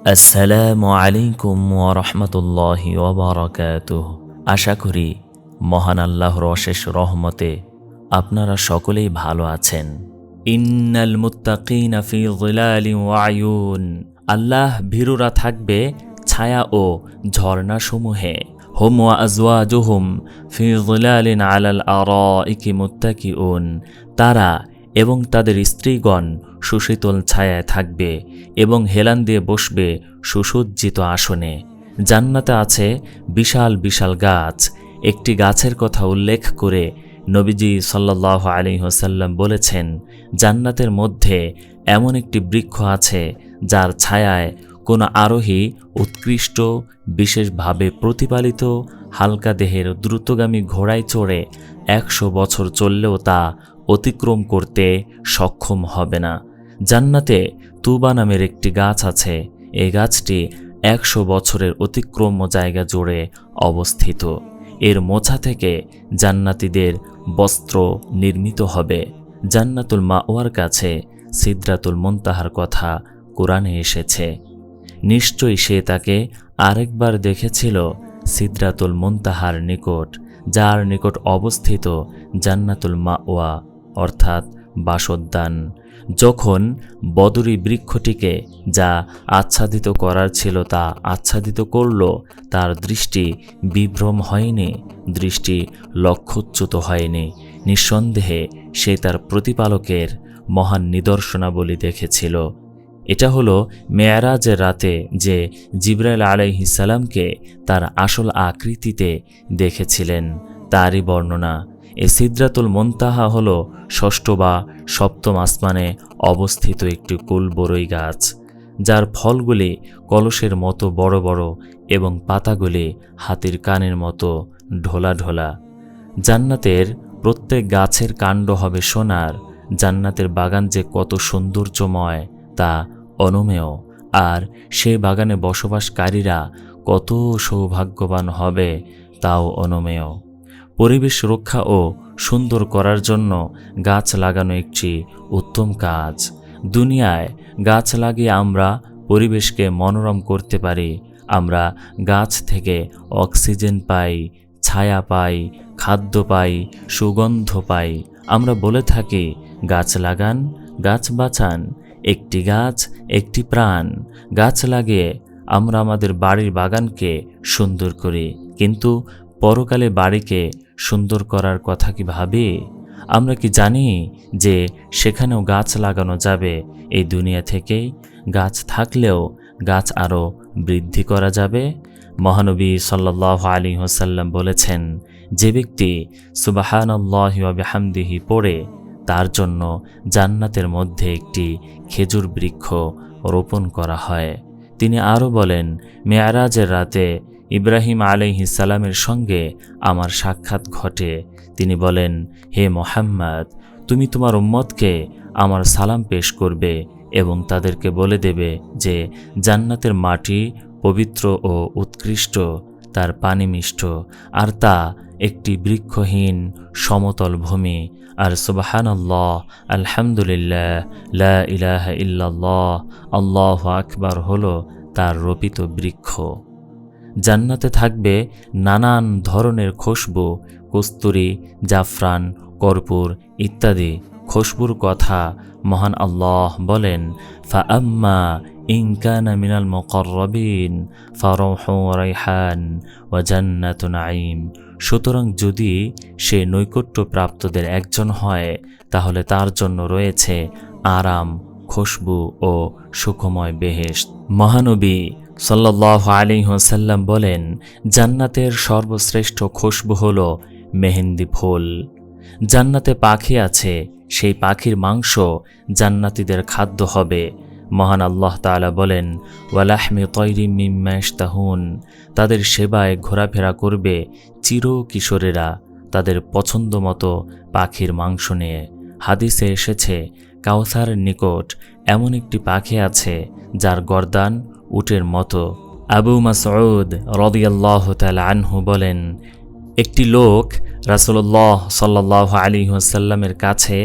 আসসালামু আলাইকুম ওয়া রাহমাতুল্লাহি ওয়া বারাকাতুহু। আশা করি মহান আল্লাহর অশেষ রহমতে আপনারা সকলেই ভালো আছেন। ইন্নাল মুত্তাকিনা ফি যিলালিন ওয়া আয়ুন। আল্লাহ ভীরুরা থাকবে ছায়া ও ঝর্ণাসমূহে। হুম ওয়া আজওয়াজুহুম ফি যিলালিন আলাল আরাইকি মুত্তাকিউন। তারা এবং তাদের স্ত্রীগণ সুশীতল ছায়ায় থাকবে এবং হেলান দিয়ে বসবে সুসজ্জিত আসনে। জান্নাতে আছে বিশাল বিশাল গাছ। একটি গাছের কথা উল্লেখ করে নবীজি সাল্লাল্লাহু আলাইহি ওয়াসাল্লাম বলেছেন, জান্নাতের মধ্যে এমন একটি বৃক্ষ আছে যার ছায়ায় কোনো আরোহী উৎকৃষ্ট বিশেষভাবে প্রতিপালিত হালকা দেহের দ্রুতগামী ঘোড়ায় চড়ে 100 বছর চললেও তা অতিক্রম করতে সক্ষম হবে না। জান্নাতে তুবা নামের একটি গাছ আছে। এই গাছটি 100 বছরের অতিক্রম্য জায়গা জুড়ে অবস্থিত। এর মোছা থেকে জান্নাতীদের বস্ত্র নির্মিত হবে। জান্নাতুল মাওয়ার কাছে সিদরাতুল মুনতাহার কথা কোরআনে এসেছে। নিশ্চয়ই সে তাকে আরেকবার দেখেছিল সিদরাতুল মুনতাহার নিকট, যার নিকট অবস্থিত জান্নাতুল মাওয়া অর্থাৎ বাসোদ্যান। যখন বদরি বৃক্ষটিকে যা আচ্ছাদিত করার ছিল তা আচ্ছাদিত করল, তার দৃষ্টি বিভ্রম হয়নি, দৃষ্টি লক্ষ্যচ্যুত হয়নি। নিঃসন্দেহে সে তার প্রতিপালকের মহান নিদর্শনাবলী দেখেছিল। এটা হলো মেয়ারাজের রাতে যে জিবরাইল আলাইহিস সালামকে তার আসল আকৃতিতে দেখেছিলেন তারই বর্ণনা। এ সিদরাতুল মুনতাহা হল 6ষ্ঠ বা 7ম আসমানে অবস্থিত একটি কুল বরই গাছ, যার ফলগুলি কলসের মতো বড় বড় এবং পাতাগুলি হাতির কানের মতো ঢোলা ঢোলা। জান্নাতের প্রত্যেক গাছের কাণ্ড হবে সোনার। জান্নাতের বাগান যে কত সৌন্দর্যময় তা অনমেয়, আর সে বাগানে বসবাসকারীরা কত সৌভাগ্যবান হবে তাও অনমেয়। পরিবেশ রক্ষা ও সুন্দর করার জন্য গাছ লাগানো একটি উত্তম কাজ। দুনিয়ায় গাছ লাগিয়ে আমরা পরিবেশকে মনোরম করতে পারি। আমরা গাছ থেকে অক্সিজেন পাই, ছায়া পাই, খাদ্য পাই, সুগন্ধ পাই। আমরা বলে থাকি, গাছ লাগান, গাছ বাঁচান, একটি গাছ একটি প্রাণ। গাছ লাগিয়ে আমরা আমাদের বাড়ির বাগানকে সুন্দর করি, কিন্তু পরকালে বাড়িকে সুন্দর করার কথা কি ভাবি? আমরা কি জানি যে সেখানেও গাছ লাগানো যাবে? এই দুনিয়া থেকেই গাছ থাকলেও গাছ আরও বৃদ্ধি করা যাবে। মহানবী সাল্লাল্লাহু আলাইহি ওয়াসাল্লাম বলেছেন, যে ব্যক্তি সুবহানাল্লাহি ওয়া বিহামদিহি পড়ে তার জন্য জান্নাতের মধ্যে একটি খেজুর বৃক্ষ রোপণ করা হয়। তিনি আরও বলেন, মেয়ারাজের রাতে ইব্রাহিম আলাইহিস সালামের সঙ্গে আমার সাক্ষাৎ ঘটে। তিনি বলেন, হে মুহাম্মদ, তুমি তোমার উম্মতকে আমার সালাম পেশ করবে এবং তাদেরকে বলে দেবে যে জান্নাতের মাটি পবিত্র ও উৎকৃষ্ট, তার পানি মিষ্ট, আর তা একটি বৃক্ষহীন সমতল ভূমি। আর সুবহানাল্লাহ, আলহামদুলিল্লাহ, লা ইলাহা ইল্লাল্লাহ, আল্লাহু আকবার হলো তার রোপিত বৃক্ষ। জান্নাতে থাকবে নানান ধরনের খুশবু, কস্তুরী, জাফরান, কর্পূর ইত্যাদি। খুশবুর কথা মহান আল্লাহ বলেন, ফাআম্মা ইন কানা মিনাল মুকাররাবিন ফারাহু রাইহান ওয়া জান্নাতু নাঈম। সুতরাং যদি সে নৈকট্যপ্রাপ্তদের একজন হয়, তাহলে তার জন্য রয়েছে আরাম, খুশবু ও সুখময় বেহেশত। মহানবী সাল্লাল্লাহু আলাইহি ওয়াসাল্লাম বলেন, জান্নাতের সর্বশ্রেষ্ঠ খুশবু হল মেহেন্দি ফুল। জান্নাতে পাখি আছে, সেই পাখির মাংস জান্নাতীদের খাদ্য হবে। মহান আল্লাহ তাআলা বলেন, ওয়ালাহমি তয়রিম মিম্মা ইয়াশতাহুন। তাদের সেবায় ঘোরাফেরা করবে চির কিশোরেরা তাদের পছন্দ মতো পাখির মাংস নিয়ে। হাদিসে এসেছে, কাউসারের নিকট এমন একটি পাখি আছে যার গর্দান উটের মতো। আবু মাসউদ রাদিয়াল্লাহু তাআলা আনহু বলেন, একটি লোক রাসূলুল্লাহ সাল্লাল্লাহু আলাইহি ওয়াসাল্লামের কাছে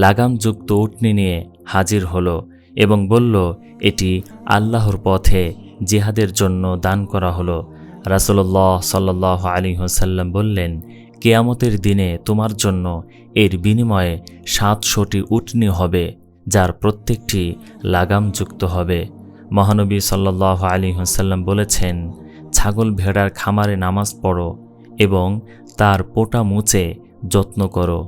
লাগামযুক্ত উটনি নিয়ে হাজির হলো। এবং বলল, এটি আল্লাহর পথে জিহাদের জন্য দান করা হলো। রাসূলুল্লাহ সাল্লাল্লাহু আলাইহি ওয়াসাল্লাম বললেন, কিয়ামতের দিনে তোমার জন্য এর বিনিময়ে 700টি উটনি হবে, যার প্রত্যেকটি লাগামযুক্ত হবে। মহানবী সাল্লাল্লাহু আলাইহি ওয়াসাল্লাম বলেছেন, ছাগল ভেড়ার খামারে নামাজ পড়ো এবং তার পোটা মুচে যত্ন করো,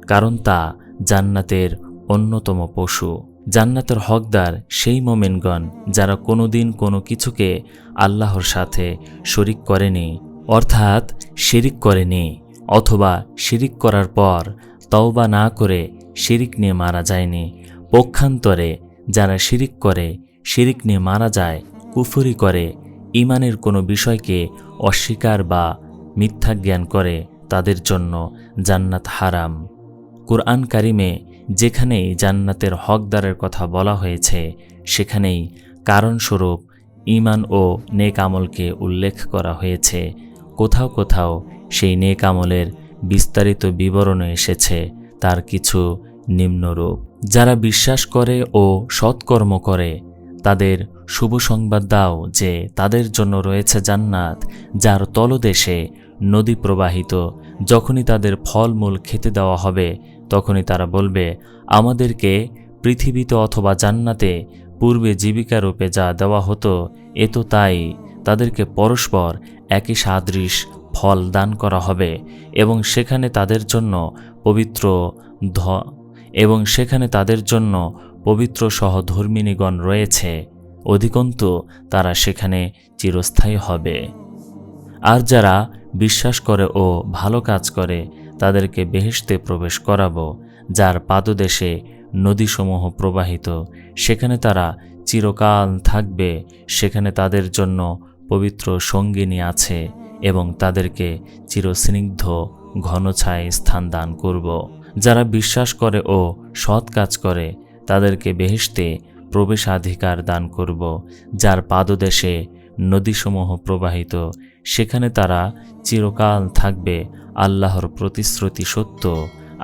কারণ তা জান্নাতের অন্যতম পশু। জান্নাতের হকদার সেই মোমেনগণ যারা কোনোদিন কোনো কিছুকে আল্লাহর সাথে শরিক করেনি, অর্থাৎ শিরিক করেনি, অথবা শিরিক করার পর তওবা না করে শিরিক নিয়ে মারা যায়নি। পক্ষান্তরে যারা শিরিক করে, শিরিক নিয়ে মারা যায়, কুফরি করে, ঈমানের কোনো বিষয়কে অস্বীকার বা মিথ্যা জ্ঞান করে, তাদের জন্য জান্নাত হারাম। কুরআন কারিমে যেখানেই জান্নাতের হকদারের কথা বলা হয়েছে, সেখানেই কারণস্বরূপ ঈমান ও নেক আমলকে উল্লেখ করা হয়েছে। কোথাও কোথাও সেই নেক আমলের বিস্তারিত বিবরণে এসেছে তার কিছু নিম্নরূপ। যারা বিশ্বাস করে ও সৎকর্ম করে, তাদের শুভ সংবাদ দাও যে তাদের জন্য রয়েছে জান্নাত, যার তলদেশে নদী প্রবাহিত। যখনই তাদের ফলমূল খেতে দেওয়া হবে, তখনই তারা বলবে, আমাদেরকে পৃথিবীতে অথবা জান্নাতে পূর্বে জীবিকারূপে যা দেওয়া হতো এ তো তাই। তাদেরকে পরস্পর একই সাদৃশ ফল দান করা হবে এবং সেখানে তাদের জন্য পবিত্র সহধর্মিণীগণ রয়েছে, অধিকন্তু তারা সেখানে চিরস্থায়ী হবে। আর যারা বিশ্বাস করে ও ভালো কাজ করে, তাদেরকে বেহেশতে প্রবেশ করাবো, যার পাদদেশে নদীসমূহ প্রবাহিত, সেখানে তারা চিরকাল থাকবে। সেখানে তাদের জন্য পবিত্র সঙ্গিনী আছে এবং তাদেরকে চিরস্নিগ্ধ ঘনছায় স্থান দান করব। যারা বিশ্বাস করে ও সৎ কাজ করে, তাদেরকে বেহেশতে প্রবেশাধিকার দান করব, যার পাদদেশে নদীসমূহ প্রবাহিত, সেখানে তারা চিরকাল থাকবে। আল্লাহর প্রতিশ্রুতি সত্য,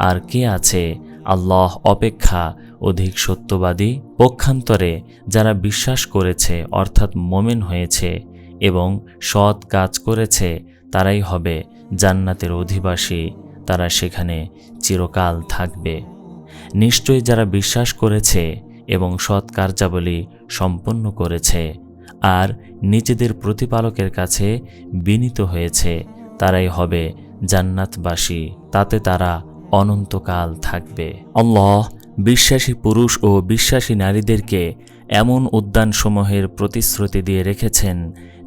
আর কে আছে আল্লাহ অপেক্ষা অধিক সত্যবাদী? পক্ষান্তরে যারা বিশ্বাস করেছে, অর্থাৎ মোমেন হয়েছে এবং সৎ কাজ করেছে, তারাই হবে জান্নাতের অধিবাসী, তারা সেখানে চিরকাল থাকবে। নিশ্চয়ই যারা বিশ্বাস করেছে এবং সৎ কার্যাবলী সম্পন্ন করেছে আর নিজেদের প্রতিপালকের কাছে বিনীত হয়েছে, তারাই হবে জান্নাতবাসী, তাতে তারা অনন্তকাল থাকবে। আল্লাহ বিশ্বাসী পুরুষ ও বিশ্বাসী নারীদেরকে এমন উদ্যানসমূহের প্রতিশ্রুতি দিয়ে রেখেছেন,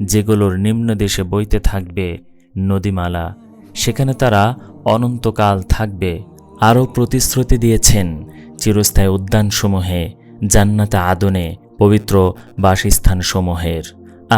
যেগুলোর নিম্নদেশে বইতে থাকবে নদীমালা, সেখানে তারা অনন্তকাল থাকবে। আরও প্রতিশ্রুতি দিয়েছেন চিরস্থায়ী উদ্যানসমূহে, জান্নাতে আদনে, পবিত্র বাসস্থানসমূহের।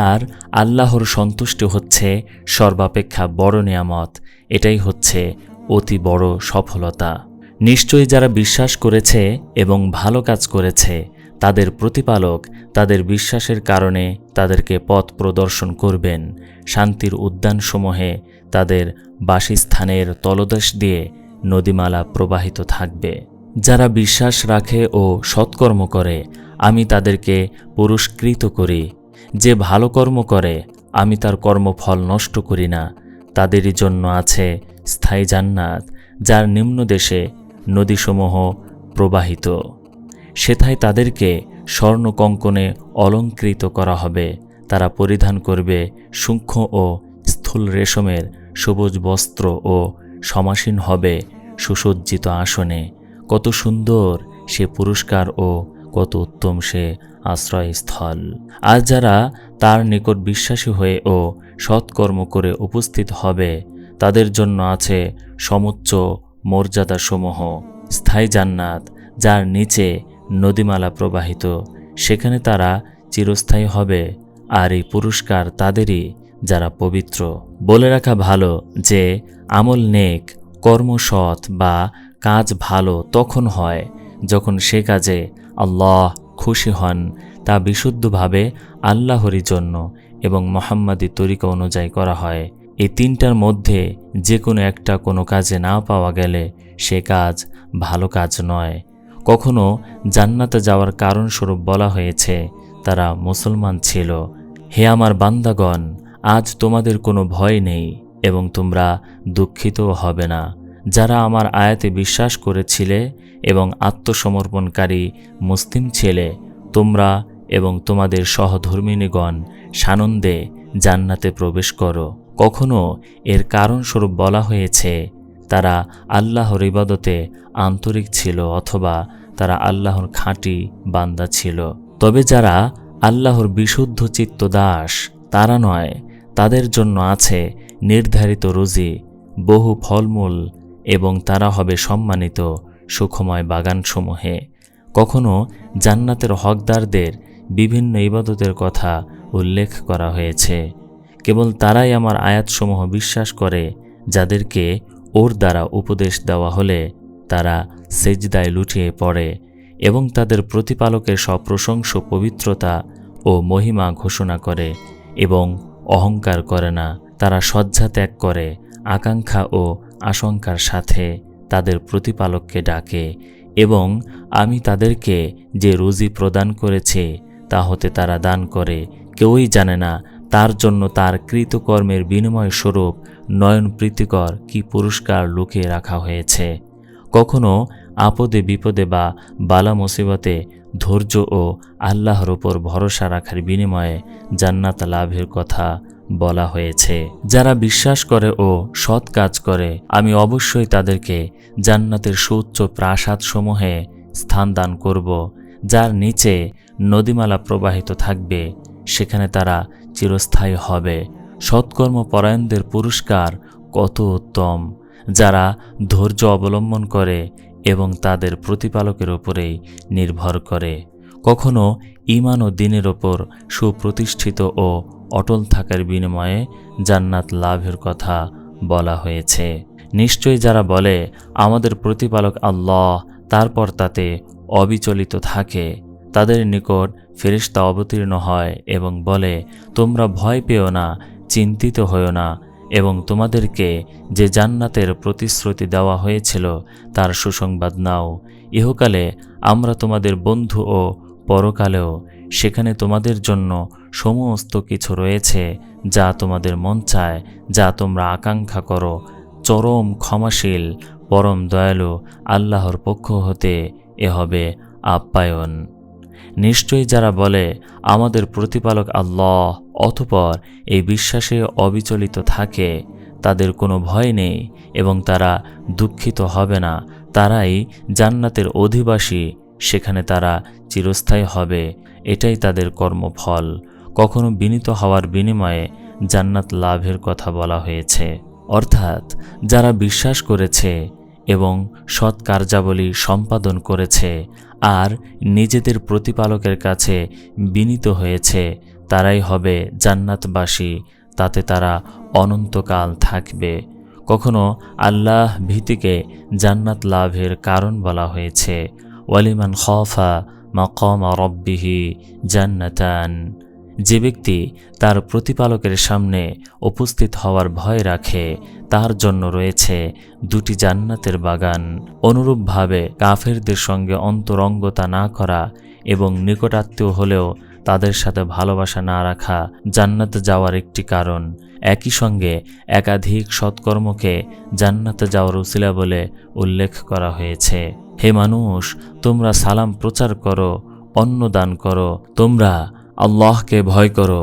আর আল্লাহর সন্তুষ্টি হচ্ছে সর্বাপেক্ষা বড় নিয়ামত, এটাই হচ্ছে অতি বড় সফলতা। নিশ্চয়ই যারা বিশ্বাস করেছে এবং ভালো কাজ করেছে, তাদের প্রতিপালক তাদের বিশ্বাসের কারণে তাদেরকে পথ প্রদর্শন করবেন। শান্তির উদ্যানসমূহে তাদের বাসস্থানের তলদেশ দিয়ে নদীমালা প্রবাহিত থাকবে। যারা বিশ্বাস রাখে ও সৎকর্ম করে, আমি তাদেরকে পুরস্কৃত করি। যে ভালো কর্ম করে, আমি তার কর্মফল নষ্ট করি না। তাদেরই জন্য আছে স্থায়ী জান্নাত, যার নিম্নদেশে নদীসমূহ প্রবাহিত। সেথায় তাদেরকে স্বর্ণকঙ্কণে অলঙ্কৃত করা হবে। তারা পরিধান করবে সূক্ষ্ম ও স্থূল রেশমের সবুজ বস্ত্র ও সমাসীন হবে সুসজ্জিত আসনে। কত সুন্দর সে পুরস্কার ও কত উত্তম সে আশ্রয়স্থল। আর যারা তার নিকট বিশ্বাসী হয়ে ও সৎকর্ম করে উপস্থিত হবে, তাদের জন্য আছে সমুচ্চ মর্যাদাসমূহ, স্থায়ী জান্নাত, যার নিচে নদীমালা প্রবাহিত, সেখানে তারা চিরস্থায়ী হবে। আর এই পুরস্কার তাদেরই যারা পবিত্র। বলে রাখা ভালো যে আমল নেক, কর্ম সৎ বা কাজ ভালো তখন হয় যখন সে কাজে আল্লাহ খুশি হন, তা বিশুদ্ধভাবে আল্লাহরই জন্য এবং মুহাম্মাদি তরিকা অনুযায়ী করা হয়। এই তিনটার মধ্যে যে কোনো একটা কোনো কাজে না পাওয়া গেলে সে কাজ ভালো কাজ নয়। কখনো জান্নাতে যাওয়ার কারণস্বরূপ বলা হয়েছে তারা মুসলমান ছিল। হে আমার বান্দাগণ, আজ তোমাদের কোনো ভয় নেই এবং তোমরা দুঃখিতও হবে না। যারা আমার আয়াতে বিশ্বাস করেছিলে এবং আত্মসমর্পণকারী মুসলিম ছিলে, তোমরা এবং তোমাদের সহধর্মিণীগণ সানন্দে জান্নাতে প্রবেশ করো। কখনো এর কারণস্বরূপ বলা হয়েছে তারা আল্লাহর ইবাদতে আন্তরিক ছিল অথবা তারা আল্লাহর খাঁটি বান্দা ছিল। তবে যারা আল্লাহর বিশুদ্ধ চিত্ত দাস তারা নয়, তাদের জন্য আছে নির্ধারিত রুজি, বহু ফলমূল এবং তারা হবে সম্মানিত সুখময় বাগানসমূহে। কখনো জান্নাতের হকদারদের বিভিন্ন ইবাদতের কথা উল্লেখ করা হয়েছে। কেবল তারাই আমার আয়াতসমূহ বিশ্বাস করে যাদেরকে ওর দ্বারা উপদেশ দেওয়া হলে তারা সেজদায় লুটিয়ে পড়ে এবং তাদের প্রতিপালকের সপ্রশংস পবিত্রতা ও মহিমা ঘোষণা করে এবং অহংকার করে না। তারা শয্যা ত্যাগ করে আকাঙ্ক্ষা ও আশঙ্কার সাথে তাদের প্রতিপালককে ডাকে এবং আমি তাদেরকে যে রুজি প্রদান করেছি তা হতে তারা দান করে। কেউই জানে না তার জন্য তার কৃতকর্মের বিনিময় স্বরূপ নয়ন প্রীতিকর কি পুরস্কার লুকিয়ে রাখা হয়েছে। কখনো আপদে বিপদে বা বালা মুসিবতে ধৈর্য ও আল্লাহর উপর ভরসা রাখার বিনিময়ে জান্নাত লাভের কথা বলা হয়েছে। যারা বিশ্বাস করে ও সৎ কাজ করে আমি অবশ্যই তাদেরকে জান্নাতের সুউচ্চ প্রাসাদসমূহে স্থান দান করব, যার নিচে নদীমালা প্রবাহিত থাকবে। সেখানে তারা চিরস্থায়ী হবে। সৎকর্মপরায়ণদের পুরস্কার কত উত্তম, যারা ধৈর্য অবলম্বন করে এবং তাদের প্রতিপালকের উপরেই নির্ভর করে। কখনো ঈমান ও দ্বীনের ওপর সুপ্রতিষ্ঠিত ও অটল থাকার বিনিময়ে জান্নাত লাভের কথা বলা হয়েছে। নিশ্চয়ই যারা বলে আমাদের প্রতিপালক আল্লাহ, তারপর তাতে অবিচলিত থাকে, তাদের নিকট ফেরেশতা অবতীর্ণ হয় এবং বলে তোমরা ভয় পেও না, চিন্তিত হও না এবং তোমাদেরকে যে জান্নাতের প্রতিশ্রুতি দেওয়া হয়েছিল তার সুসংবাদ নাও। ইহকালে আমরা তোমাদের বন্ধু ও পরকালেও সেখানে তোমাদের জন্য সমস্ত কিছু রয়েছে যা তোমাদের মন চায়, যা তোমরা আকাঙ্ক্ষা করো। চরম ক্ষমাশীল পরম দয়ালু আল্লাহর পক্ষ হতে এ হবে আপ্যায়ন। নিশ্চয়ই যারা বলে আমাদের প্রতিপালক আল্লাহ, অতঃপর এই বিশ্বাসে অবিচলিত থাকে, তাদের কোনো ভয় নেই এবং তারা দুঃখিত হবে না, তারাই জান্নাতের অধিবাসী, সেখানে তারা চিরস্থায়ী হবে। এটাই তাদের কর্মফল। কখনো বিনীত হওয়ার বিনিময়ে জান্নাত লাভের কথা বলা হয়েছে। অর্থাৎ যারা বিশ্বাস করেছে এবং সৎ কার্যাবলী সম্পাদন করেছে আর নিজেদের প্রতিপালকের কাছে বিনীত হয়েছে, তারাই হবে জান্নাতবাসী, তাতে তারা অনন্তকাল থাকবে। কখনো আল্লাহ ভীতিকে জান্নাত লাভের কারণ বলা হয়েছে। ওয়ালিমান খাফা মাকাম রাব্বিহি জান্নাতান। যে ব্যক্তি তার প্রতিপালকের সামনে উপস্থিত হওয়ার ভয় রাখে তার জন্য রয়েছে দুটি জান্নাতের বাগান। অনুরূপভাবে কাফেরদের সঙ্গে অন্তরঙ্গতা না করা এবং নিকটাত্মীয় হলেও তাদের সাথে ভালোবাসা না রাখা জান্নাতে যাওয়ার একটি কারণ। একই সঙ্গে একাধিক সৎকর্মকে জান্নাতে যাওয়ার উসিলা বলে উল্লেখ করা হয়েছে। হে মানুষ, তোমরা সালাম প্রচার করো, অন্ন দান করো, তোমরা আল্লাহকে ভয় করো,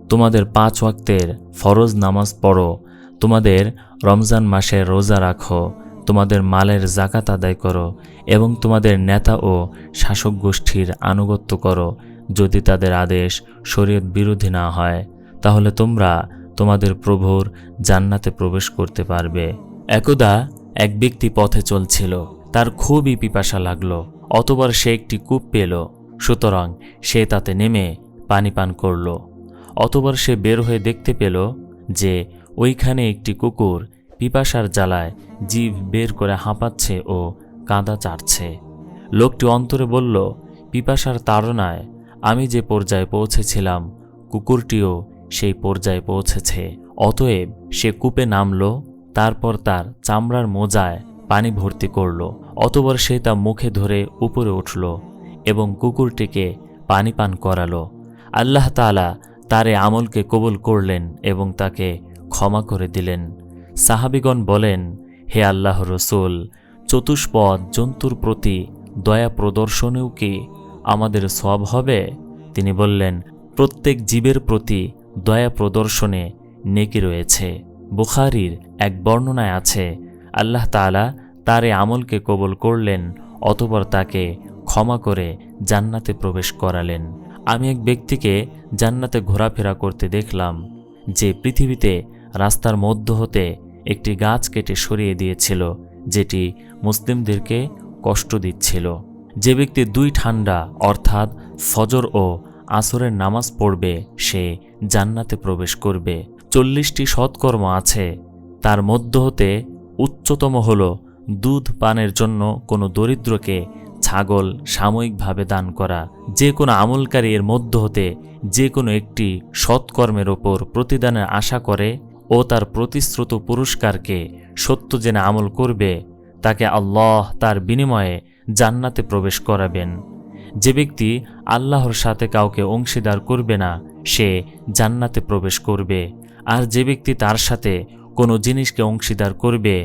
তোমাদের 5 ওয়াক্তের ফরজ নামাজ পড়ো, তোমাদের রমজান মাসের রোজা রাখো, তোমাদের মালের যাকাত আদায় করো এবং তোমাদের নেতা ও শাসক গোষ্ঠীর আনুগত্য করো। যদি তাদের আদেশ শরীয়ত বিরোধী না হয়, তাহলে তোমরা তোমাদের প্রভুর জান্নাতে প্রবেশ করতে পারবে। একদা এক ব্যক্তি পথে চলছিল, তার খুবই পিপাসা লাগলো। অতবার সে একটি কূপ পেল, সুতরাং সে তাতে নেমে পানি পান করল। অতবার সে বের হয়ে দেখতে পেল যে ওইখানে একটি কুকুর পিপাসার জ্বালায় জিভ বের করে হাঁপাচ্ছে ও কাঁদা চাটছে। লোকটি অন্তরে বলল, পিপাসার তাড়নায় আমি যে পর্যায়ে পৌঁছেছিলাম, কুকুরটিও সেই পর্যায়ে পৌঁছেছে। অতএব সে কূপে নামল, তারপর তার চামড়ার মোজায় পানি ভর্তি করল। অতঃপর সে তা মুখে ধরে উপরে উঠল এবং কুকুরটিকে পানি পান করালো। আল্লাহ তাআলা তার এ আমলকে কবুল করলেন এবং তাকে ক্ষমা করে দিলেন। সাহাবীগণ বলেন, হে আল্লাহর রাসূল, চতুষ্পদ জন্তুর প্রতি দয়া প্রদর্শনেও কি আমাদের সওয়াব হবে? তিনি বললেন, প্রত্যেক জীবের প্রতি দয়া প্রদর্শনে নেকি রয়েছে। বুখারীর এক বর্ণনায় আছে, আল্লাহ তাআলা তার এ আমলকে কবুল করলেন, অতঃপর তাকে ক্ষমা করে জান্নাতে প্রবেশ করালেন। আমি এক ব্যক্তিকে জান্নাতে ঘোরাফেরা করতে দেখলাম, যে পৃথিবীতে রাস্তার মধ্য হতে একটি গাছ কেটে সরিয়ে দিয়েছিল, যেটি মুসলিমদেরকে কষ্ট দিচ্ছিল। যে ব্যক্তি 2 ঠান্ডা অর্থাৎ ফজর ও আসরের নামাজ পড়বে, সে জান্নাতে প্রবেশ করবে। 40টি সৎকর্ম আছে, তার মধ্য হতে উচ্চতম হল দুধ পানের জন্য কোনো দরিদ্রকে ছাগল সাময়িকভাবে দান করা। যে কোনো আমলকারী এর মধ্য হতে যে কোনো একটি সৎকর্মের ওপর প্রতিদানের আশা করে ও তার প্রতিশ্রুত পুরস্কারকে সত্য জেনে আমল করবে, তাকে আল্লাহ তার বিনিময়ে জান্নাতে প্রবেশ করাবেন। যে ব্যক্তি আল্লাহর সাথে কাউকে অংশীদার করবে না, সে জান্নাতে প্রবেশ করবে। আর যে ব্যক্তি তার সাথে কোনো জিনিসকে অংশীদার করবে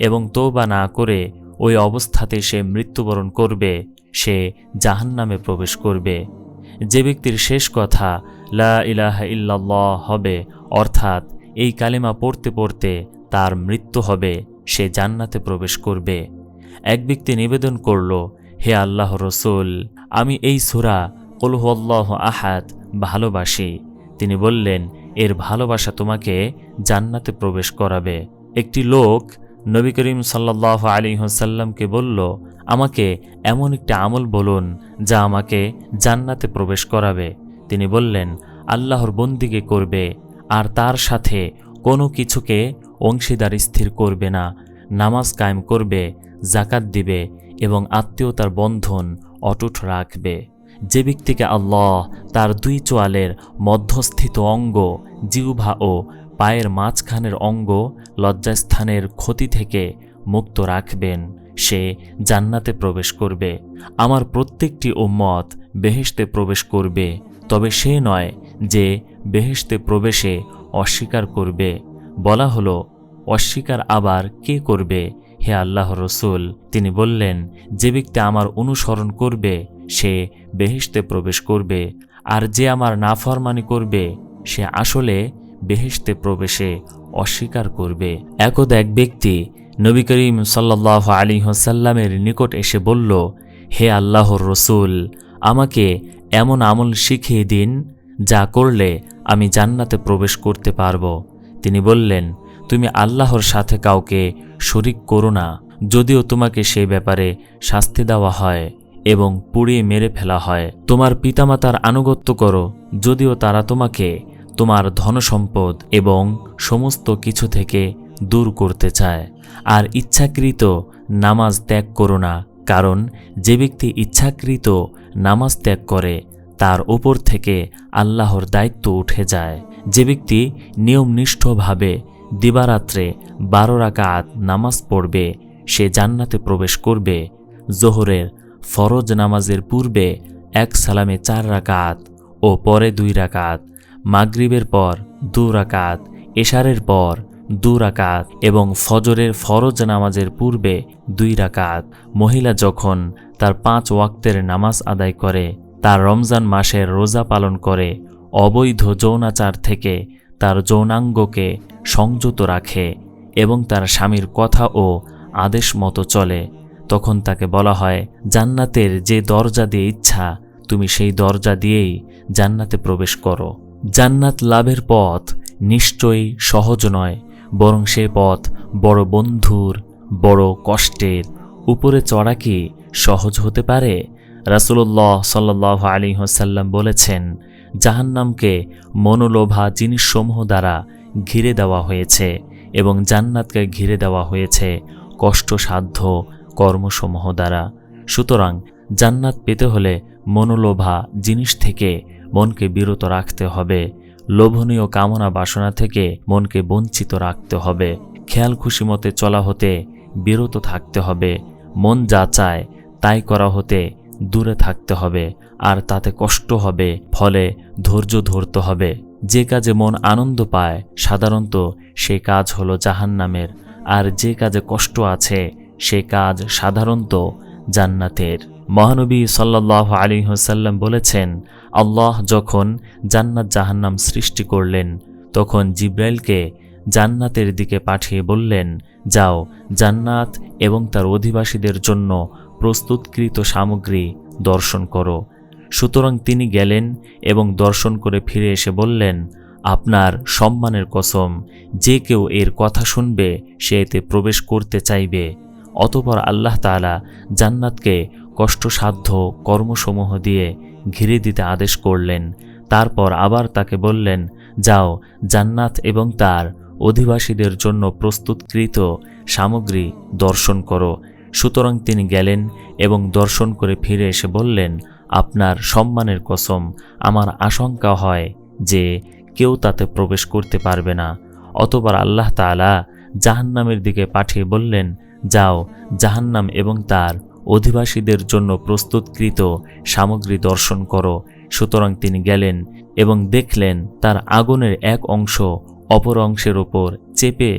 এবং তওবা না করে ওই অবস্থাতে সে মৃত্যুবরণ করবে, সে জাহান্নামে প্রবেশ করবে। যে ব্যক্তির শেষ কথা লা ইলাহা ইল্লাল্লাহ হবে, অর্থাৎ এই কালিমা পড়তে পড়তে তার মৃত্যু হবে, সে জান্নাতে প্রবেশ করবে। এক ব্যক্তি নিবেদন করল, হে আল্লাহর রাসূল, আমি এই সূরা কুল হুয়াল্লাহু আহাদ ভালোবাসি। তিনি বললেন, এর ভালোবাসা তোমাকে জান্নাতে প্রবেশ করাবে। একটি লোক নবী করিম সাল্লাল্লাহু আলাইহি ওয়াসাল্লামকে বলল, আমাকে এমন একটি আমল বলুন যা আমাকে জান্নাতে প্রবেশ করাবে। তিনি বললেন, আল্লাহর বন্দিকে করবে আর তার সাথে কোনো কিছুকে অংশীদার স্থির করবে না, নামাজ কায়েম করবে, যাকাত দিবে এবং আত্মীয়তার বন্ধন অটুট রাখবে। যে ব্যক্তিকে আল্লাহ তার 2 চোয়ালের মধ্যস্থিত অঙ্গ জিহ্বা ও পায়ের মাঝখানের অঙ্গ লজ্জাস্থানের ক্ষতি থেকে মুক্ত রাখবেন, সে জান্নাতে প্রবেশ করবে। আমার প্রত্যেকটি উম্মত বেহেশতে প্রবেশ করবে, তবে সে নয় যে বেহেশতে প্রবেশে অস্বীকার করবে। বলা হলো, অস্বীকার আবার কে করবে হে আল্লাহর রাসূল? তিনি বললেন, যে ব্যক্তি আমার অনুসরণ করবে সে বেহেশতে প্রবেশ করবে, আর যে আমার নাফরমানি করবে সে আসলে বেহেশতে প্রবেশে অস্বীকার করবে। একদা এক ব্যক্তি নবী করিম সাল্লাল্লাহু আলাইহি ওয়াসাল্লামের নিকট এসে বলল, হে আল্লাহর রাসূল, আমাকে এমন আমল শিখিয়ে দিন যা করলে আমি জান্নাতে প্রবেশ করতে পারব। তিনি বললেন, তুমি আল্লাহর সাথে কাউকে শরীক করো না, যদিও তোমাকে সেই ব্যাপারে শাস্তি দেওয়া হয় এবং পুড়িয়ে মেরে ফেলা হয়। তোমার পিতামাতার আনুগত্য করো, যদিও তারা তোমাকে তোমার ধনসম্পদ এবং সমস্ত কিছু থেকে দূর করতে চায়। আর ইচ্ছাকৃত নামাজ ত্যাগ করো না, কারণ যে ব্যক্তি ইচ্ছাকৃত নামাজ ত্যাগ করে তার উপর থেকে আল্লাহর দায়িত্ব উঠে যায়। যে ব্যক্তি নিয়মনিষ্ঠভাবে দিবারাত্রে 12 রাকাত নামাজ পড়বে সে জান্নাতে প্রবেশ করবে। জোহরের ফরজ নামাজের পূর্বে 1 সালামে 4 রাকাত ও পরে 2 রাকাত, মাগরিবের পর 2 রাকাত, এশারের পর 2 রাকাত এবং ফজরের ফরজ নামাজের পূর্বে 2 রাকাত। মহিলা যখন তার 5 ওয়াক্তের নামাজ আদায় করে, তার রমজান মাসের রোজা পালন করে, অবৈধ যৌনাচার থেকে তার যৌনাঙ্গকে সংযত রাখে এবং তার স্বামীর কথা ও আদেশ মতো চলে, তখন তাকে বলা হয়, জান্নাতের যে দরজা দিয়ে ইচ্ছা তুমি সেই দরজা দিয়েই জান্নাতে প্রবেশ করো। জান্নাত লাভের পথ নিশ্চয়ই সহজ নয়, বরং সে পথ বড় বন্ধুর, বড় কষ্টের। উপরে চড়া কি সহজ হতে পারে? রাসূলুল্লাহ সাল্লাল্লাহু আলাইহি ওয়াসাল্লাম বলেছেন, জাহান্নামকে মনোলোভা জিনিসসমূহ দ্বারা ঘিরে দেওয়া হয়েছে এবং জান্নাতকে ঘিরে দেওয়া হয়েছে কষ্টসাধ্য কর্মসমূহ দ্বারা। সুতরাং জান্নাত পেতে হলে মনোলোভা জিনিস থেকে মনকে বিরত রাখতে হবে, লোভনীয় কামনা বাসনা থেকে মনকে বঞ্চিত রাখতে হবে। খেয়াল খুশি মতে চলা হতে বিরত থাকতে হবে, মন যা চায় তাই করা হতে দূরে থাকতে হবে, আর তাতে কষ্ট হবে, ফলে ধৈর্য ধরতে হবে। যে কাজে মন আনন্দ পায় সাধারণত সে কাজ হলো জাহান্নামের, আর যে কাজে কষ্ট আছে সে কাজ সাধারণত জান্নাতের। মহানবী সাল্লাল্লাহু আলাইহি ওয়াসাল্লাম বলেছেন, আল্লাহ যখন জান্নাত জাহান্নাম সৃষ্টি করলেন তখন জিব্রাইলকে জান্নাতের দিকে পাঠিয়ে বললেন, যাও জান্নাত এবং তার অধিবাসীদের জন্য প্রস্তুতকৃত সামগ্রী দর্শন করো। সুতরাং তিনি গেলেন এবং দর্শন করে ফিরে এসে বললেন, আপনার সম্মানের কসম, যে কেউ এর কথা শুনবে সে এতে প্রবেশ করতে চাইবে। অতঃপর আল্লাহ তাআলা জান্নাতকে কষ্টসাধ্য কর্মসমূহ দিয়ে ঘিরে দিতে আদেশ করলেন। তারপর আবার তাকে বললেন, যাও জান্নাত এবং তার অধিবাসীদের জন্য প্রস্তুতকৃত সামগ্রী দর্শন করো। সুতরাং তিনি গেলেন এবং দর্শন করে ফিরে এসে বললেন, আপনার সম্মানের কসম, আমার আশঙ্কা হয় যে কেউ তাতে প্রবেশ করতে পারবে না। অতঃপর আল্লাহ তাআলা জাহান্নামের দিকে পাঠিয়ে বললেন, যাও জাহান্নাম এবং তার অধিবাসীদের জন্য প্রস্তুতকৃত সামগ্রী দর্শন করো। সুতরাং তিনি গেলেন এবং দেখলেন তার আগুনের এক অংশ অপর অংশের ওপর চেপে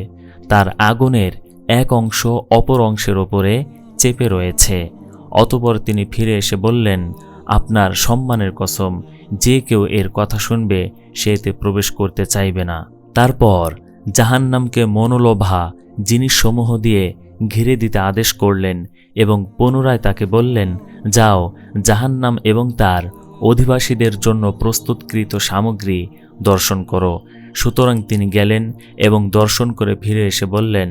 চেপে রয়েছে। অতঃপর তিনি ফিরে এসে বললেন, আপনার সম্মানের কসম, যে কেউ এর কথা শুনবে সে এতে প্রবেশ করতে চাইবে না। তারপর জাহান্নামকে মনোলোভা জিনিসসমূহ দিয়ে ঘিরে দিতে আদেশ করলেন এবং পুনরায় তাকে বললেন, যাও জাহান্নাম এবং তার অধিবাসীদের জন্য প্রস্তুতকৃত সামগ্রী দর্শন করো। সুতরাং তিনি গেলেন এবং দর্শন করে ফিরে এসে বললেন,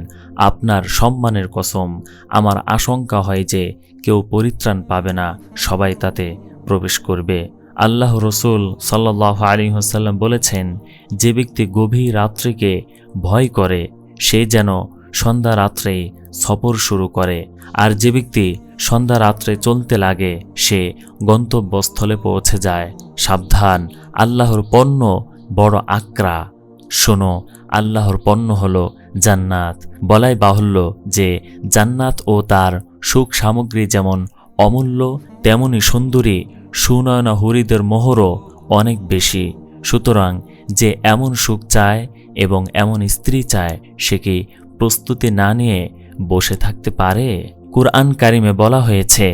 আপনার সম্মানের কসম, আমার আশঙ্কা হয় যে কেউ পরিত্রাণ পাবে না, সবাই তাতে প্রবেশ করবে। আল্লাহ রসুল সাল্লাল্লাহু আলাইহি ওয়াসাল্লাম বলেছেন, যে ব্যক্তি গভীর রাত্রিকে ভয় করে সে যেন সন্ধ্যা রাত্রেই সফর শুরু করে, আর যে ব্যক্তি সন্ধ্যা রাত্রে চলতে লাগে সে গন্তব্যস্থলে পৌঁছে যায়। সাবধান, আল্লাহর পণ্য বড় আকরা। শোনো, আল্লাহর পণ্য হলো জান্নাত। বলাই বাহুল্য যে জান্নাত ও তার সুখ সামগ্রী যেমন অমূল্য তেমনি সুন্দরী সুনয়না হুরিদের মোহরও অনেক বেশি। সুতরাং যে এমন সুখ চায় এবং এমন স্ত্রী চায় সে কি প্রস্তুতি না নিয়ে বসে থাকতে পারে? কুরআন কারিমে বলা হয়েছে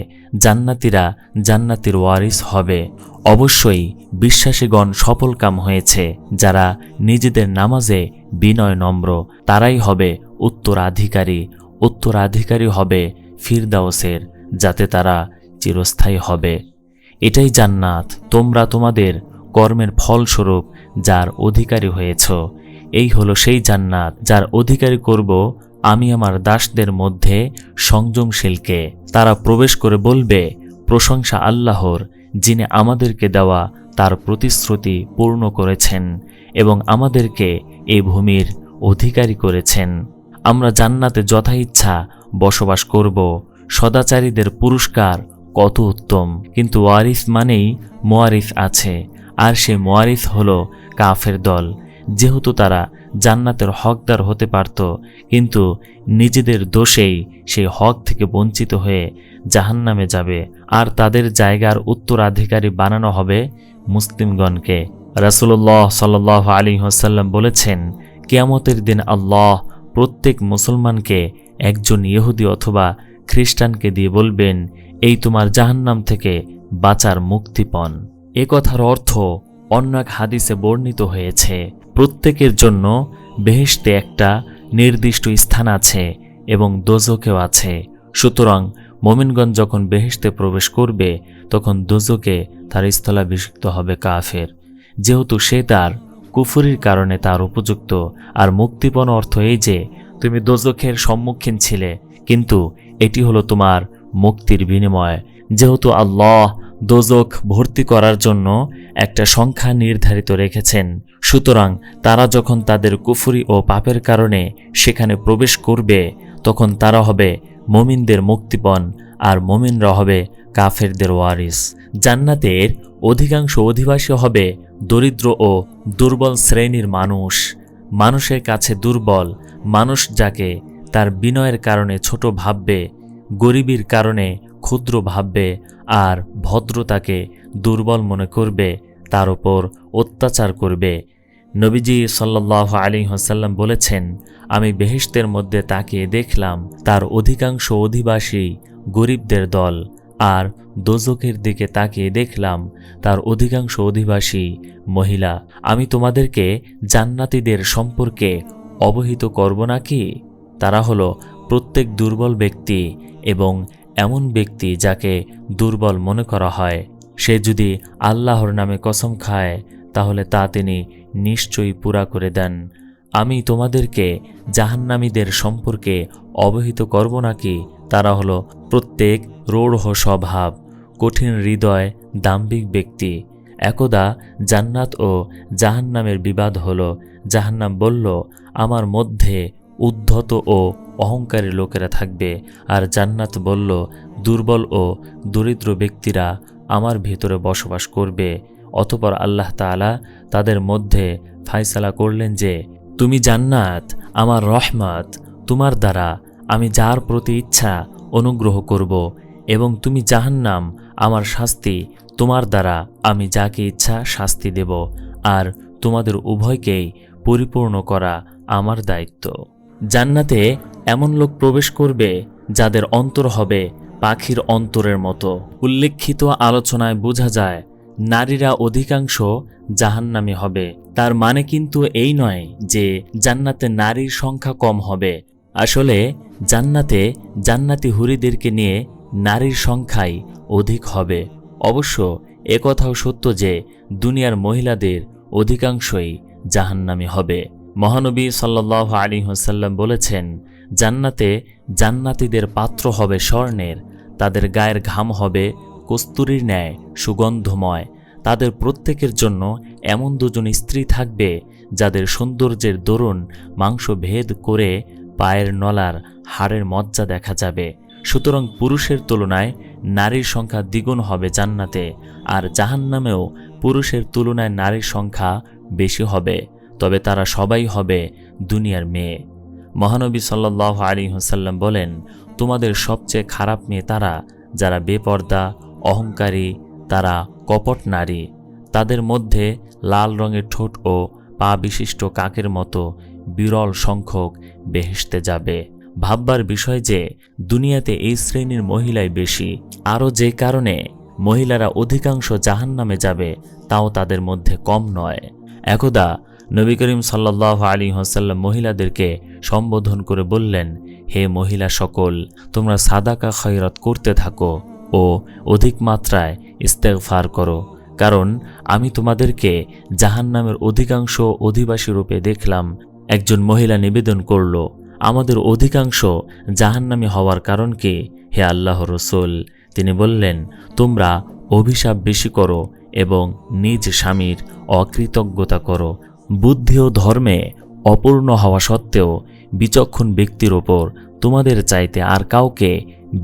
জান্নাতীরা জান্নাতের ওয়ারিস হবে। অবশ্যই বিশ্বাসীগণ সফলকাম হয়েছে যারা নিজেদের নামাজে বিনয় নম্র, তারাই হবে উত্তরাধিকারী হবে ফিরদাউসের, যাতে তারা চিরস্থায়ী হবে। এটাই জান্নাত, তোমরা তোমাদের কর্মের ফলস্বরূপ যার অধিকারী হয়েছ। এই হলো সেই জান্নাত যার অধিকারী করব আমি আমার দাসদের মধ্যে সংযমশীলকে। তারা প্রবেশ করে বলবে, প্রশংসা আল্লাহর, যিনি আমাদেরকে দেওয়া তার প্রতিশ্রুতি পূর্ণ করেছেন এবং আমাদেরকে এই ভূমির অধিকারী করেছেন। আমরা জান্নাতে যথা ইচ্ছা বসবাস করব। সদাচারীদের পুরস্কার কত উত্তম। কিন্তু ওয়ারিস মানেই মোয়ারিস আছে, আর সে মোয়ারিস হলো কাফের দল। যেহেতু তারা জান্নাতের হকদার হতে পারত, কিন্তু নিজেদের দোষেই সেই হক থেকে বঞ্চিত হয়ে জাহান্নামে যাবে, আর তাদের জায়গার উত্তরাধিকারী বানানো হবে মুসলিমগণকে। রাসূলুল্লাহ সাল্লাল্লাহু আলাইহি ওয়াসাল্লাম বলেছেন, কিয়ামতের দিন আল্লাহ প্রত্যেক মুসলমানকে একজন ইহুদি অথবা খ্রিস্টানকে দিয়ে বলবেন, এই তোমার জাহান্নাম থেকে বাঁচার মুক্তিপণ। এ কথার অর্থ অন্য এক হাদিসে বর্ণিত হয়েছে, প্রত্যেকের জন্য বেহেশতে একটা নির্দিষ্ট স্থান আছে এবং দোজখেও আছে। সুতরাং মুমিনগণ যখন বেহেশতে প্রবেশ করবে তখন দোজখে তার স্থলাভিষিক্ত হবে কাফের, যেহেতু সে তার কুফরির কারণে তার উপযুক্ত। আর মুক্তিপণ অর্থ এই যে তুমি দোজখের সম্মুখীন ছিলে, কিন্তু এটি হলো তোমার মুক্তির বিনিময়। যেহেতু আল্লাহ দোজখ ভর্তি করার জন্য একটা সংখ্যা নির্ধারিত রেখেছেন, সুতরাং তারা যখন তাদের কুফরি ও পাপের কারণে সেখানে প্রবেশ করবে তখন তারা হবে মুমিনদের মুক্তিপণ, আর মুমিনরা হবে কাফেরদের ওয়ারিস। জান্নাতের অধিকাংশ অধিবাসী হবে দরিদ্র ও দুর্বল শ্রেণীর মানুষ। মানুষের কাছে দুর্বল মানুষ যাকে তার বিনয়ের কারণে ছোট ভাববে, গরিবীর কারণে ক্ষুদ্র ভাববে, আর ভদ্রতাকে দুর্বল মনে করবে, তার ওপর অত্যাচার করবে। নবীজি সাল্লাল্লাহু আলাইহি ওয়াসাল্লাম বলেছেন, আমি বেহেশতের মধ্যে তাকিয়ে দেখলাম তার অধিকাংশ অধিবাসী গরিবদের দল, আর দোজখের দিকে তাকিয়ে দেখলাম তার অধিকাংশ অধিবাসী মহিলা। আমি তোমাদেরকে জান্নাতীদের সম্পর্কে অবহিত করব নাকি? তারা হলো প্রত্যেক দুর্বল ব্যক্তি এবং এমন ব্যক্তি যাকে দুর্বল মনে করা হয়, সে যদি আল্লাহর নামে কসম খায় তাহলে তা তিনি নিশ্চয়ই পুরা করে দেন। আমি তোমাদেরকে জাহান্নামীদের সম্পর্কে অবহিত করব নাকি? তারা হলো প্রত্যেক রূঢ় স্বভাব, কঠিন হৃদয়, দাম্ভিক ব্যক্তি। একদা জান্নাত ও জাহান্নামের বিবাদ হলো। জাহান্নাম বলল, আমার মধ্যে উদ্ধত ও অহংকারী লোকেরা থাকবে, আর জান্নাত বলল, দুর্বল ও দরিদ্র ব্যক্তিরা আমার ভিতরে বসবাস করবে। অতঃপর আল্লাহ তাআলা তাদের মধ্যে ফায়সালা করলেন যে, তুমি জান্নাত আমার রহমত, তোমার দ্বারা আমি যার প্রতি ইচ্ছা অনুগ্রহ করব, এবং তুমি জাহান্নাম আমার শাস্তি, তোমার দ্বারা আমি যাকে ইচ্ছা শাস্তি দেব, আর তোমাদের উভয়কেই পরিপূর্ণ করা আমার দায়িত্ব। জান্নাতে এমন লোক প্রবেশ করবে যাদের অন্তর হবে পাখির অন্তরের মতো। উল্লেখিত আলোচনায় বোঝা যায় নারীরা অধিকাংশ জাহান্নামী হবে। তার মানে কিন্তু এই নয় যে জান্নাতে নারীর সংখ্যা কম হবে। আসলে জান্নাতে জান্নাতি হুরিদেরকে নিয়ে নারীর সংখ্যাই অধিক হবে। অবশ্য একথাও সত্য যে দুনিয়ার মহিলাদের অধিকাংশই জাহান্নামী হবে। মহানবী সাল্লাল্লাহু আলাইহি ওয়াসাল্লাম বলেছেন, জান্নাতে জান্নাতীদের পাত্র হবে স্বর্ণের, তাদের গায়ের ঘাম হবে কস্তুরীর ন্যায় সুগন্ধময়। তাদের প্রত্যেকের জন্য এমন দুজন স্ত্রী থাকবে যাদের সৌন্দর্যের দরুন মাংস ভেদ করে পায়ের নলার হাড়ের মজ্জা দেখা যাবে। সুতরাং পুরুষের তুলনায় নারীর সংখ্যা দ্বিগুণ হবে জান্নাতে, আর জাহান্নামেও পুরুষের তুলনায় নারীর সংখ্যা বেশি হবে। তবে তারা সবাই হবে দুনিয়ার মেয়ে। মহানবী সাল্লাল্লাহু আলাইহি ওয়াসাল্লাম বলেন, তোমাদের সবচেয়ে খারাপ মেয়ে তারা যারা বেপর্দা, অহংকারী, তারা কপট নারী। তাদের মধ্যে লাল রঙের ঠোঁট ও পা বিশিষ্ট কাকের মতো বিরল সংখ্যক বেহেশতে যাবে। ভাববার বিষয় যে দুনিয়াতে এই শ্রেণীর মহিলাই বেশি। আরও যে কারণে মহিলারা অধিকাংশ জাহান্নামে যাবে তাও তাদের মধ্যে কম নয়। একদা নবী করিম সাল্লাল্লাহু আলাইহি ওয়াসাল্লাম মহিলাদেরকে সম্বোধন করে বললেন, হে মহিলা সকল, তোমরা সাদাকা খয়রাত করতে থাকো ও অধিক মাত্রায় ইস্তেগফার করো, কারণ আমি তোমাদেরকে জাহান্নামের অধিকাংশ অধিবাসী রূপে দেখলাম। একজন মহিলা নিবেদন করল, আমাদের অধিকাংশ জাহান্নামী হওয়ার কারণ কি হে আল্লাহর রাসূল? তিনি বললেন, তোমরা অভিশাপ বেশি করো এবং নিজ স্বামীর অকৃতজ্ঞতা করো। বুদ্ধি ও ধর্মে অপূর্ণ হওয়া সত্ত্বেও বিচক্ষণ ব্যক্তির ওপর তোমাদের চাইতে আর কাউকে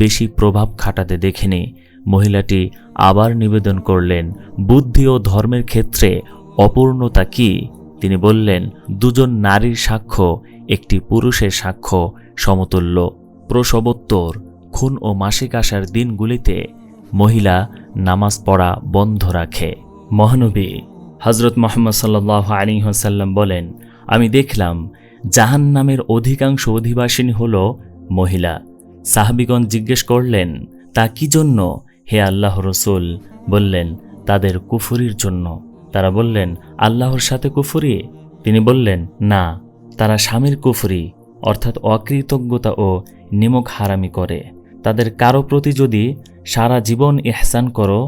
বেশি প্রভাব খাটাতে দেখিনি। মহিলাটি আবার নিবেদন করলেন, বুদ্ধি ও ধর্মের ক্ষেত্রে অপূর্ণতা কি? তিনি বললেন, দুজন নারীর সাক্ষ্য একটি পুরুষের সাক্ষ্য সমতুল্য। প্রসবোত্তর খুন ও মাসিক আসার দিনগুলিতে মহিলা নামাজ পড়া বন্ধ রাখে। মহানবী হযরত মুহাম্মদ সাল্লাল্লাহু আলাইহি ওয়াসাল্লাম বলেন, আমি দেখলাম জাহান্নামের অধিকাংশ অধিবাসিনী হল মহিলা। সাহাবীগণ জিজ্ঞেস করলেন, তা কি জন্য হে আল্লাহর রাসূল? বললেন, তাদের কুফরির জন্য। তারা বললেন, আল্লাহর সাথে কুফরি? তিনি বললেন, না, তারা স্বামীর কুফরি অর্থাৎ অকৃতজ্ঞতা ও নিমক হারামি করে। তাদের কারো প্রতি যদি সারা জীবন ইহসান করো,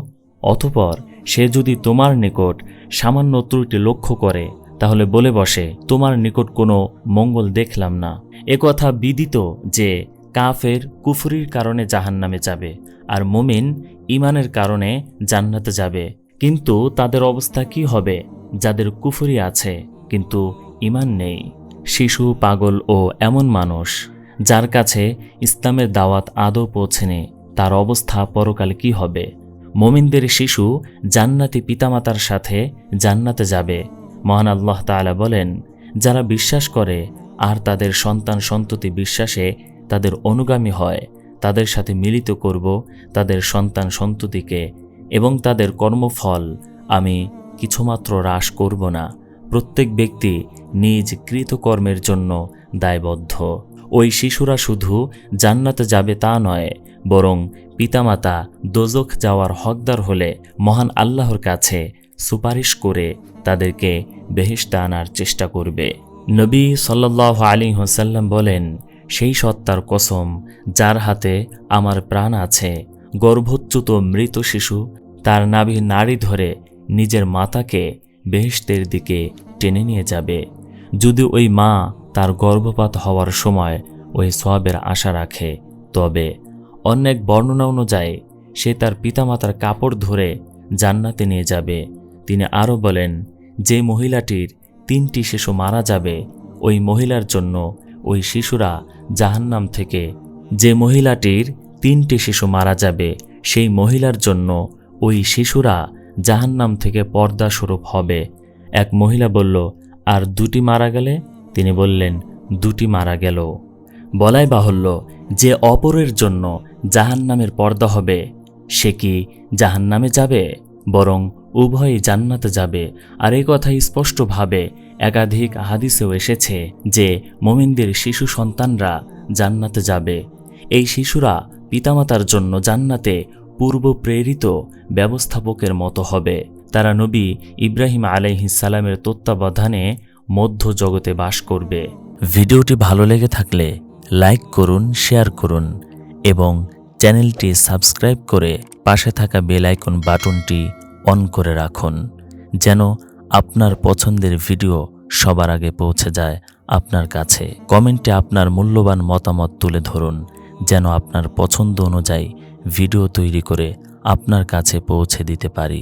অতঃপর সে যদি তোমার নিকট সামান্য ত্রুটি লক্ষ্য করে তাহলে বলে বসে, তোমার নিকট কোনো মঙ্গল দেখলাম না। একথা বিদিত যে কাফের কুফরির কারণে জাহান্নামে যাবে আর মুমিন ঈমানের কারণে জান্নাতে যাবে। কিন্তু তাদের অবস্থা কি হবে যাদের কুফরি আছে কিন্তু ঈমান নেই? শিশু, পাগল ও এমন মানুষ যার কাছে ইসলামের দাওয়াত আদৌ পৌঁছেনি, তার অবস্থা পরকালে কি হবে? মুমিনদের শিশু জান্নাতি পিতামাতার সাথে জান্নাতে যাবে। মহান আল্লাহ তাআলা বলেন, যারা বিশ্বাস করে আর তাদের সন্তান সন্ততি বিশ্বাসে তাদের অনুগামী হয়, তাদের সাথে মিলিত করব তাদের সন্তান সন্ততিকে এবং তাদের কর্মফল আমি কিছুমাত্র হ্রাস করব না। প্রত্যেক ব্যক্তি নিজ কৃতকর্মের জন্য দায়বদ্ধ। ওই শিশুরা শুধু জান্নাতে যাবে তা নয়, বরং পিতামাতা দোজখ যাওয়ার হকদার হলে মহান আল্লাহর কাছে সুপারিশ করে তাদেরকে বেহেশতে আনার চেষ্টা করবে। নবী সাল্লাল্লাহু আলাইহি ওয়াসাল্লাম বলেন, সেই সত্তার কসম যার হাতে আমার প্রাণ আছে, গর্ভচ্যুত মৃত শিশু তার নাভির নাড়ি ধরে নিজের মাতাকে বেহেশতের দিকে টেনে নিয়ে যাবে, যদি ওই মা তার গর্ভপাত হওয়ার সময় ওই সওয়াবের আশা রাখে। তবে অনেক বর্ণনা অনুযায়ী সে তার পিতামাতার কাপড় ধরে জান্নাতে নিয়ে যাবে। তিনি আরও বলেন, যে মহিলাটির 3টি শিশু মারা যাবে ওই মহিলার জন্য ওই শিশুরা জাহান্নাম থেকে, যে মহিলাটির 3টি শিশু মারা যাবে সেই মহিলার জন্য ওই শিশুরা জাহান্নাম থেকে পর্দা স্বরূপ হবে। এক মহিলা বলল, আর 2টি মারা গেলে? তিনি বললেন, 2টি মারা গেল। বলাই বাহুল্য, যে অপরের জন্য জাহান্নামের পর্দা হবে সে কি জাহান্নামে যাবে? বরং উভয়ই জান্নাতে যাবে। আর এই কথা স্পষ্টভাবে একাধিক হাদিসেও এসেছে যে মুমিনদের শিশু সন্তানরা জান্নাতে যাবে। এই শিশুরা পিতামাতার জন্য জান্নাতে পূর্ব প্রেরিত ব্যবস্থাপকের মতো হবে। তারা নবী ইব্রাহিম আলাইহিস সালামের তত্ত্বাবধানে মধ্য জগতে বাস করবে। ভিডিওটি ভালো লেগে থাকলে লাইক করুন, শেয়ার করুন এবং চ্যানেলটি সাবস্ক্রাইব করে পাশে থাকা বেল আইকন বাটনটি অন করে রাখুন, যেন আপনার পছন্দের ভিডিও সবার আগে পৌঁছে যায় আপনার কাছে। কমেন্টে আপনার মূল্যবান মতামত তুলে ধরুন, যেন আপনার পছন্দ অনুযায়ী ভিডিও তৈরি করে আপনার কাছে পৌঁছে দিতে পারি।